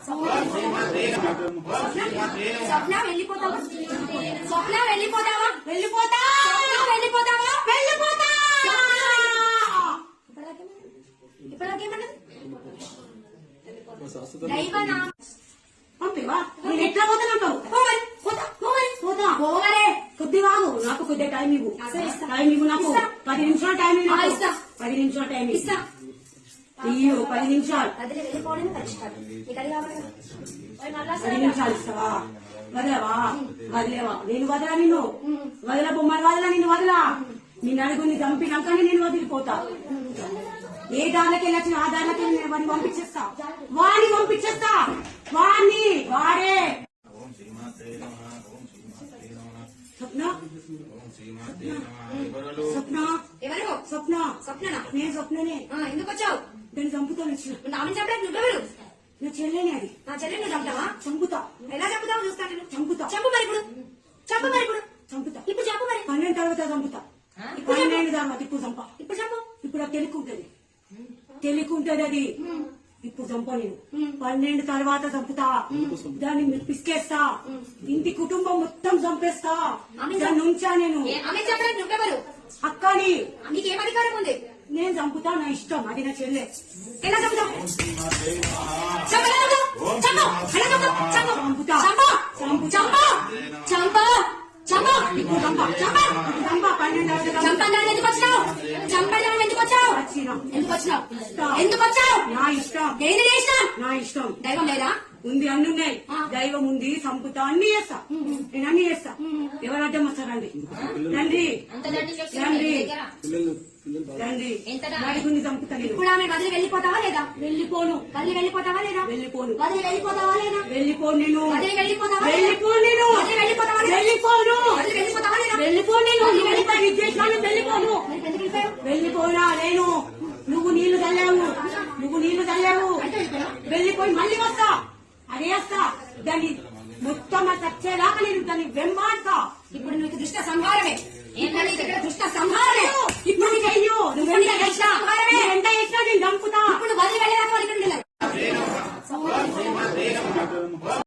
స్వప్న వెళ్ళిపోతావా? స్వప్న వెళ్ళిపోతావా? వెళ్ళిపోతా వెళ్ళిపోతావా? వెళ్ళిపోతా. ఇప్పటికేమన్నది? దైవనా పంపివా? నేను ఎట్లా పోతానంటావు? పోవరే. కొద్దిగా నాకు కొద్దిగా టైం ఇవ్వు. టైం ఇవ్వు నాకు. 10 నిమిషాలు టైం ఇవ్వు. 10 నిమిషాలు టైం ఇస్తా. అయ్యో 10 నిమిషాలు. 10 నిమిషాలు ఇస్తావా? వదలవా? వదిలేవా? నేను వదలా. నిన్ను వదల బొమ్మలు వదలా. నిన్ను వదలా. నిన్ను అడుగుని చంపినాకనే నేను వదిలిపోతా. ఏ దానికి వెళ్ళొచ్చిన ఆ దానికి నేను వాడిని పంపించేస్తా. వాడిని పంపించేస్తా. వాడిని వాడే స్వప్న. స్వప్న ఎవరు? స్వప్న. స్వప్న నేను స్వప్ననే. ఎందుకు వచ్చావు? నేను చంపుతాను. వచ్చిన నామని చెప్పడానికి నువ్వెవరు? నా చెల్లెనే. అది నా చెల్లెని నువ్వు చంపుతావా? చంపుతా. ఎలా చంపుతావు చూస్తాను. నేను చంపుతా. చంపు మరి ఇప్పుడు. చంపు మరి ఇప్పుడు. చంపుతా. ఇప్పుడు చంపు మరి. 12 తర్వాత చంపుతా. 12 తర్వాత ఇప్పుడు చంప. ఇప్పుడు చంపు. ఇప్పుడు అది తెలుకుంటది. తెలుకుంటది అది. ఇప్పుడు చంప. నేను 12 తర్వాత చంపుతా. దాన్ని పిసికేస్తా. ఇంటి కుటుంబం మొత్తం చంపేస్తా. దాన్ని ఉంచా నేను. అక్కని నీకేం అధికారం ఉంది? నేను చంపుతా. నా ఇష్టం. అది నా చెల్లె. ఎలా చంపుతా? చంపుతా. ఇప్పుడు చంప. చంప 12 ఎందుకు వచ్చినావు? చంపడానికి ఎందుకు వచ్చావు? ఎందుకు వచ్చినావు? ఎందుకు వచ్చావు? నా ఇష్టం. ఏది ఇష్టం? నా ఇష్టం. దైవం లేదా? ఉంది. అన్ని ఉన్నాయి. దైవం ఉంది. చంపుతా. అన్ని చేస్తా. నేను అన్ని చేస్తా. ఎవరు అడ్డం వస్తారండి? రండి రండి రండి. నడుగుని చంపుతా. ఇప్పుడు ఆమె వదిలి వెళ్ళిపోతావా లేదా? వెళ్ళిపోను. వదిలి వెళ్ళిపోతావా లేదా? వెళ్ళిపోను. వదిలి వెళ్ళిపోతావా లేదా? వెళ్ళిపోను. నేను వదిలి వెళ్ళిపోతావా? వెళ్ళిపోను. నేను వదిలి వెళ్ళిపోతావా? వెళ్ళిపోను. వదిలి వెళ్ళిపోతావా లేదా? వెళ్ళిపోను. నేను వెళ్ళిపోయాను. వెళ్ళిపోను. వెళ్ళిపోనా నేను. నువ్వు నీళ్లు చల్లావు. నువ్వు నీళ్లు చల్లావు. వెళ్ళిపోయి మళ్ళీ వస్తా. అదే వస్తా. దాన్ని మొత్తం చచ్చేదాకా నేను దాన్ని వెంబాడుతా. ఇప్పుడు నీకు దుష్ట సంహారమే. ఇక్కడ దుష్ట సంహారమే.